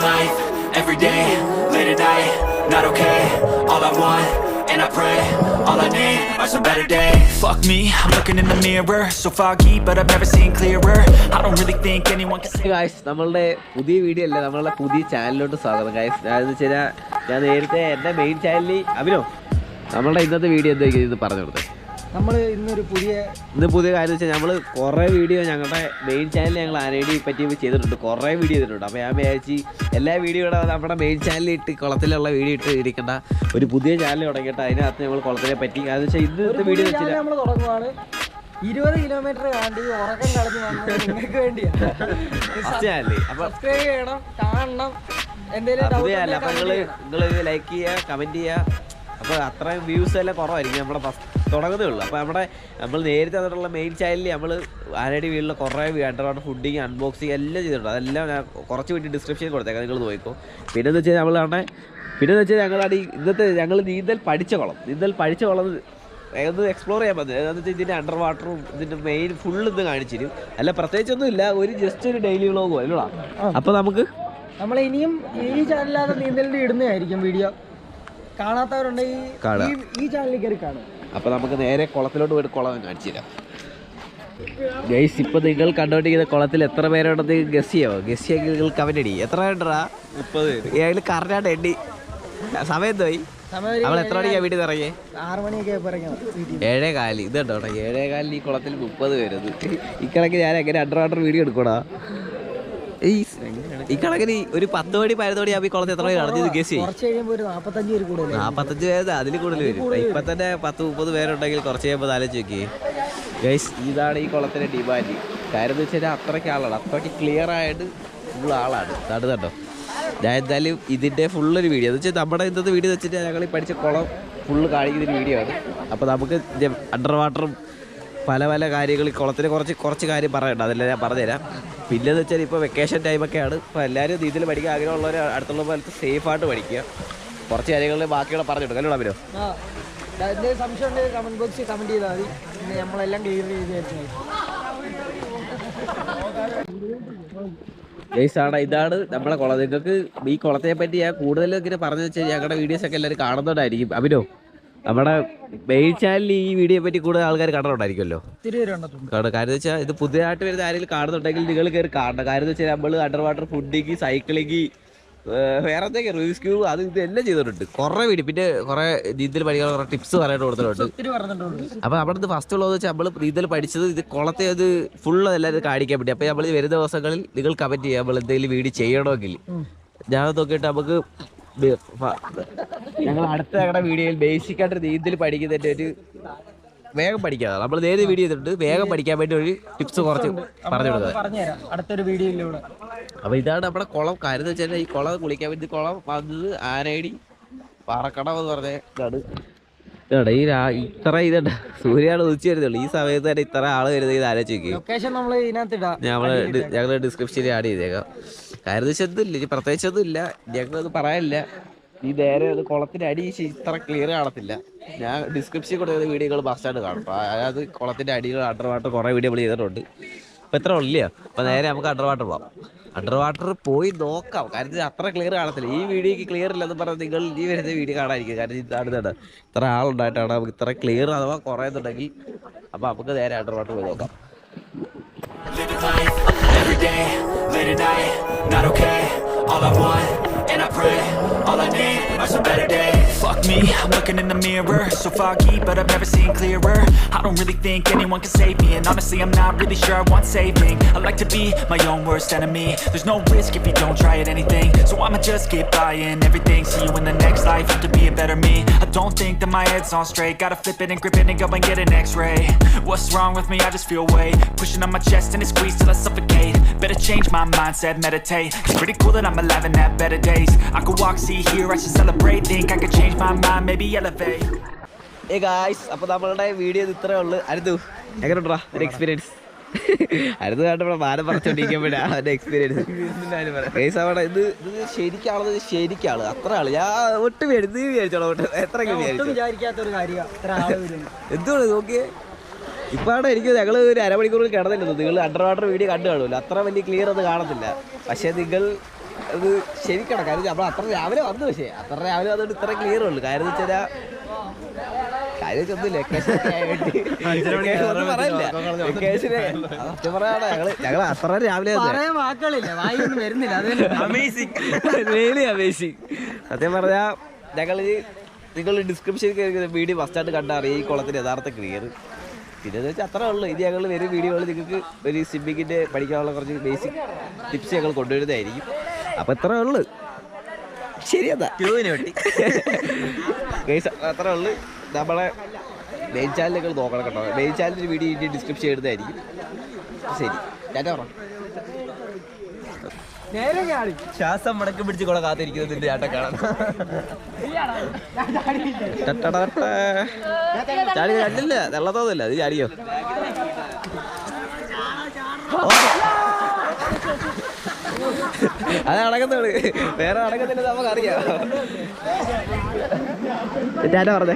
life, every day, late at night, not okay. All I want, and I pray, all I need are some better days. Fuck me, I'm looking in the mirror, so foggy, but I've never seen clearer. I don't really think anyone can say. Guys, നമ്മളുടെ പുതിയ video അല്ല, നമ്മളുടെ പുതിയ ചാനലിലോട്ട് സ്വാഗതം. Guys, അതെന്ന് വെച്ചാൽ ഞാൻ നേരത്തെ എൻ്റെ മെയിൻ ചാനലിൽ അഭിനോ നമ്മളുടെ ഇന്നത്തെ വീഡിയോ എന്താ ഇത് പറഞ്ഞു കൊടുത്തത്. നമ്മൾ ഇന്ന് പുതിയ കാര്യം വെച്ചാൽ നമ്മൾ കുറേ വീഡിയോ ഞങ്ങളുടെ മെയിൻ ചാനലിൽ ഞങ്ങൾ ആനേടി പറ്റി ചെയ്തിട്ടുണ്ട്, കുറേ വീഡിയോ ചെയ്തിട്ടുണ്ട്. അപ്പോൾ ഞാൻ വിചാരിച്ച് എല്ലാ വീഡിയോയുടെ നമ്മുടെ മെയിൻ ചാനലിൽ ഇട്ട് കുളത്തിലുള്ള വീഡിയോ ഇട്ട് ഇരിക്കേണ്ട ഒരു പുതിയ ചാനൽ തുടങ്ങിയിട്ട് അതിനകത്ത് നമ്മൾ കുളത്തിനെ പറ്റി അതെന്ന് വെച്ചാൽ ഇന്നത്തെ വീഡിയോ വെച്ചാൽ നമ്മൾ തുടങ്ങുവാണ്. 20 കിലോമീറ്റർ കാണ്ടി ഉറക്കം കളഞ്ഞ് വന്നത് നിങ്ങൾക്ക് വേണ്ടിയാണ്. സബ്സ്ക്രൈബ് ചെയ്യണം, കാണണം. എന്തെങ്കിലും അപ്പോൾ നിങ്ങൾ ലൈക്ക് ചെയ്യുക, കമൻറ്റ് ചെയ്യുക. അപ്പോൾ അത്രയും വ്യൂസ് എല്ലാം കുറവായിരിക്കും, നമ്മുടെ തുടങ്ങുന്നേ ഉള്ളൂ. അപ്പോൾ നമ്മൾ നേരത്തെ വന്നിട്ടുള്ള മെയിൻ ചാനലിൽ നമ്മൾ ആനടി വീട്ടിൽ കുറേ അണ്ടർ വാട്ടർ ഫുഡിങ് അൺബോക്സിങ് എല്ലാം ചെയ്തിട്ടുണ്ട്. അതെല്ലാം ഞാൻ കുറച്ച് വേണ്ടി ഡിസ്ക്രിപ്ഷനിൽ കൊടുത്തേക്കാം, നിങ്ങൾ നോക്കിക്കോ. പിന്നെന്ന് വെച്ചാൽ ഞങ്ങളാണ് ഇന്നത്തെ ഞങ്ങൾ നീന്തൽ പഠിച്ച കുളം ഒന്ന് എക്സ്പ്ലോർ ചെയ്യാൻ പറ്റുന്നത്. എന്താണെന്ന് വെച്ചാൽ ഇതിൻ്റെ അണ്ടർ വാട്ടറും ഇതിൻ്റെ മെയിൻ ഫുള്ള് ഇത് കാണിച്ചു തരും. അല്ല പ്രത്യേകിച്ചൊന്നും ഇല്ല, ജസ്റ്റ് ഒരു ഡെയിലി വ്ളോഗോ അല്ലടാ. അപ്പോൾ നമ്മൾ ഇനിയും ഈ ചാനലിലാതെ നീന്തലിൻ്റെ ഇടുന്നതായിരിക്കും വീഡിയോ. കാണാത്തവരുണ്ടെങ്കിൽ ഈ ചാനലിൽ കയറി കാണും. അപ്പോൾ നമുക്ക് നേരെ കുളത്തിലോട്ട് പോയിട്ട് കുളം കാണിച്ചു തരാം. ഗൈസ്, ഇപ്പോൾ നിങ്ങൾ കണ്ടുകൊണ്ടിരിക്കുന്ന കുളത്തിൽ എത്ര പേരുണ്ടെന്ന് ഗസ് ചെയ്യാമോ? ഗസ് ചെയ്യാൻ നിങ്ങൾ കമന്റ് അടി. എത്ര പേരുണ്ടാ? 30 പേര്. അതിൽ കറക്റ്റായിട്ട് എണ്ണി. സമയം പോയി. അവൾ എത്ര മണിക്കാണ് വീട്ടിൽ നിന്ന് ഇറങ്ങിയേ? 6 മണിയൊക്കെ 7:15. ഇത് കേട്ടോ, 7:15 ഈ കുളത്തിൽ 30 പേരത്. ഇക്കണക്ക് ഞാൻ എങ്ങനെ അണ്ടർ വാട്ടർ വീഡിയോ എടുക്കണോ? ഈ കണക്കിന് ഒരു 10 മണി 11 മണി ആകുമ്പോൾ ഈ കുളത്തിൽ എത്ര പേര് നടന്നത് ഗസ് ചെയ്യും? 45 പേര്, അതിൽ കൂടുതൽ വരും. ഇപ്പം തന്നെ 10-30 പേരുണ്ടെങ്കിൽ കുറച്ച് കഴിയുമ്പോൾ ആലോചിച്ച് നോക്കി. ഗൈസ്, ഇതാണ് ഈ കുളത്തിൻ്റെ ഡിമാൻഡ്. കാര്യം എന്ന് വെച്ചാൽ അത്രയ്ക്ക് ആളാണ്, അത്രയ്ക്ക് ക്ലിയർ ആയിട്ട് ഫുൾ ആളാണ്. കേട്ടോ, ഞാൻ എന്തായാലും ഇതിൻ്റെ ഫുള്ളൊരു വീഡിയോ എന്ന് വെച്ചാൽ നമ്മുടെ ഇന്നത്തെ വീഡിയോ എന്ന് വെച്ചിട്ട് ഞങ്ങൾ ഈ പഠിച്ച കുളം ഫുള്ള് കാണിക്കുന്നൊരു വീഡിയോ ആണ്. അപ്പോൾ നമുക്ക് അണ്ടർ വാട്ടറും പല കാര്യങ്ങൾ ഈ കുളത്തിന് കുറച്ച് കാര്യം പറയണ്ട, അതെല്ലാം ഞാൻ പറഞ്ഞുതരാം. പിന്നെന്ന് വെച്ചാൽ ഇപ്പോൾ വെക്കേഷൻ ടൈമൊക്കെയാണ്. ഇപ്പോൾ എല്ലാവരും നീന്തൽ പഠിക്കാൻ ആഗ്രഹമുള്ളവർ അടുത്തുള്ള പോലത്തെ സേഫായിട്ട് പഠിക്കുക. കുറച്ച് കാര്യങ്ങൾ ബാക്കിയുള്ള പറഞ്ഞിട്ട് കല്ലോ അവരോ സംശയം ഉണ്ടെങ്കിൽ കമന്റ് ബോക്സിൽ കമന്റ് ചെയ്താൽ മതി. നമ്മളെല്ലാം ക്ലിയർ ചെയ്ത് ഗൈസാണ്. ഇതാണ് നമ്മളെ കുളം. നിങ്ങൾക്ക് ഈ കുളത്തെ പറ്റി ഞാൻ കൂടുതൽ ഇങ്ങനെ പറഞ്ഞു വെച്ചാൽ ഞങ്ങളുടെ വീഡിയോസൊക്കെ എല്ലാവരും കാണുന്നതുകൊണ്ടായിരിക്കും. അഭിനോ, നമ്മുടെ മെയിൻ ചാനലിൽ ഈ വീഡിയോ പറ്റി കൂടുതൽ ആൾക്കാർ കാണുന്നുണ്ടായിരിക്കുമല്ലോ. കാര്യം വെച്ചാൽ ഇത് പുതിയതായിട്ട് വരുന്ന ആരെങ്കിലും കാണുന്നുണ്ടെങ്കിൽ നിങ്ങൾ കയറി കാണണം. കാര്യം വെച്ചാൽ നമ്മൾ അണ്ടർ വാട്ടർ ഫുഡിങ്, സൈക്ലിങ്, വേറെ എന്തൊക്കെ റിസ്ക്യൂ അത് ഇതെല്ലാം ചെയ്തിട്ടുണ്ട്. കുറേ വീഡിയോ, പിന്നെ കുറേ നീന്തൽ പഠിക്കാൻ കുറേ ടിപ്സ് പറയാനായിട്ട് കൊടുത്തിട്ടുണ്ട്. അപ്പോൾ നമ്മുടെ ഇത് ഫസ്റ്റ് ഉള്ളതെന്ന് വെച്ചാൽ നമ്മൾ നീന്തൽ പഠിച്ചത് ഇത് കുളത്തെ അത് ഫുള്ള് എല്ലാവരും കാണിക്കാൻ പറ്റി. അപ്പോൾ നമ്മൾ വരുന്ന ദിവസങ്ങളിൽ നിങ്ങൾ കമൻറ്റ് ചെയ്യുക, നമ്മൾ എന്തെങ്കിലും വീഡിയോ ചെയ്യണമെങ്കിൽ. ഞാൻ നോക്കിയിട്ട് നമുക്ക് ഞങ്ങൾ അടുത്ത ഞങ്ങളുടെ വീഡിയോയിൽ ബേസിക്കായിട്ട് നീന്തൽ പഠിക്കുന്നതിൻ്റെ ഒരു വേഗം പഠിക്കാതെ നമ്മൾ നേരെ വീഡിയോ ചെയ്തിട്ടുണ്ട്. വേഗം പഠിക്കാൻ വേണ്ടി ഒരു ടിപ്സ് കുറച്ച് പറഞ്ഞു കൊടുക്കുന്നത് അടുത്തൊരു വീഡിയോയിലൂടെ. അപ്പോൾ ഇതാണ് നമ്മുടെ കുളം. കാര്യം എന്ന് വെച്ചാൽ ഈ കുളം കുളിക്കാൻ വേണ്ടി കുളം വന്നത് ആനയടി പാറക്കടം എന്ന് പറഞ്ഞ ഇതാണ്. ഇത്ര ഇതുണ്ട്, സൂര്യാണ് ഉദിച്ചു വരുന്നുള്ളൂ. ഈ സമയത്ത് തന്നെ ഇത്ര ആള് വരുന്നത് ഇത് ആലോചിച്ച് ഞങ്ങൾ ഡിസ്ക്രിപ്ഷനിൽ ആഡ് ചെയ്തേക്കാം. കാര്യം വെച്ചാൽ ഒന്നുമില്ല, പ്രത്യേകിച്ചൊന്നും ഇല്ല, ഞങ്ങളത് പറയാനില്ല. ഈ നേരെ അത് കുളത്തിൻ്റെ അടി ഇത്ര ക്ലിയർ കാണത്തില്ല. ഞാൻ ഡിസ്ക്രിപ്ഷനിൽ കൊടുക്കുന്ന വീഡിയോകൾ മസ്റ്റായിട്ട് കാണും. അതായത് കുളത്തിൻ്റെ അടികൾ അണ്ടർ വാട്ടർ കുറേ വീഡിയോ നമ്മൾ ചെയ്തിട്ടുണ്ട്. അപ്പോൾ എത്ര ഉള്ളില്ല. അപ്പോൾ നേരെ നമുക്ക് അണ്ടർ വാട്ടർ പോകാം. അണ്ടർ വാട്ടർ പോയി നോക്കാം. കാരണം അത്ര ക്ലിയർ കാണത്തില്ല. ഈ വീഡിയോക്ക് ക്ലിയർ ഇല്ലെന്ന് പറഞ്ഞാൽ നിങ്ങൾ ഈ വരുന്ന വീഡിയോ കാണാതിരിക്കും. കാരണം ഇതാണ് ഇത്ര ആളുണ്ടായിട്ടാണ് നമുക്ക് ഇത്ര ക്ലിയർ അഥവാ കുറയുന്നുണ്ടെങ്കിൽ. അപ്പോൾ നമുക്ക് നേരെ അണ്ടർ വാട്ടർ പോയി നോക്കാം. And I pray, all I need are some better days. Fuck me, I'm looking in the mirror, so foggy, but I've never seen clearer. I don't really think anyone can save me, and honestly I'm not really sure I want saving. I like to be my own worst enemy. There's no risk if you don't try at anything, so I'ma just keep buying everything. See you in the next life, have to be a better me. I don't think that my head's on straight, gotta flip it and grip it and go and get an x-ray. What's wrong with me? I just feel weight pushing on my chest and it squeezes till I suffocate. Better change my mindset, meditate. It's pretty cool that I'm alive and have better days. I could walk, see, hear, I should celebrate. Think I could change my mind, maybe elevate. Hey guys, അപ്പോൾ നമ്മളുടെ video ഇത്രേ ഉള്ളൂ. അടുത്തു എങ്ങനെയുണ്ടാ ഒരു experience? അടുത്ത് കണ്ടപ്പോൾ മാനം പറിച്ചോണ്ടിരിക്കുമ്പോഴാ അവൻ്റെ എക്സ്പീരിയൻസ്. അവിടെ ഇത് ശരിക്കാള് അത്ര ആള് ഞാൻ ഒട്ടും വിചാരിച്ചോളൂ. എത്രയൊക്കെ എന്തുകൊണ്ട് നോക്കിയേ. ഇപ്പം അവിടെ എനിക്ക് ഞങ്ങൾ ഒരു അരമണിക്കൂർ കിടന്നില്ല. നിങ്ങൾ അണ്ടർ വാട്ടർ വീഡിയോ കണ്ടു കാണുമല്ലോ, അത്ര വലിയ ക്ലിയർ അത് കാണത്തില്ല. പക്ഷേ നിങ്ങൾ അത് ശരിക്കണം. കാര്യം നമ്മൾ അത്ര രാവിലെ വന്നു, പക്ഷേ അത്ര രാവിലെ വന്നിട്ട് ഇത്ര ക്ലിയർ ഉള്ളു. കാര്യം എന്ന് വെച്ചാൽ കാര്യമൊന്നുമില്ല. സത്യം പറയാതെ ഞങ്ങൾ അത്ര രാവിലെ വരുന്നില്ല. അമേസിങ്. സത്യം പറഞ്ഞാൽ നിങ്ങൾ ഡിസ്ക്രിപ്ഷനിൽ വീഡിയോ ഫസ്റ്റായിട്ട് കണ്ടാൽ ഈ കുളത്തിന് യഥാർത്ഥ ക്ലിയർ. പിന്നെന്ന് വെച്ചാൽ അത്രേ ഉള്ളൂ. ഇനി ഞങ്ങൾ വരും വീഡിയോകൾ നിങ്ങൾക്ക് ഒരു സ്വിമ്മിങ്ങിൻ്റെ പഠിക്കാനുള്ള കുറച്ച് ബേസിക് ടിപ്സ് ഞങ്ങൾ കൊണ്ടുവരുന്നതായിരിക്കും. അപ്പം ഇത്രേ ഉള്ളു. ശരിയെന്നാ അത്രേ ഉള്ളു. നമ്മളെ മെയിൻ ചാനൽ നിങ്ങൾ നോക്കണം കേട്ടോ. മെയിൻ ചാനലിൻ്റെ വീഡിയോ ഇനി ഡിസ്ക്രിപ്ഷൻ എഴുതായിരിക്കും. ശരി, ഞാൻ പറഞ്ഞു ശ്വാസം മടക്കി പിടിച്ച് കൂടെ കാത്തിരിക്കുന്നതിന്റെ ചാട്ടം കാണാൻ. ചാടി കണ്ടില്ല, വെള്ളത്തോന്നില്ല. അത് ചാടിയോ? അത് അടങ്ങുന്നോള്, വേറെ അടങ്ങുന്നില്ല നമുക്കറിയാം. പറഞ്ഞേ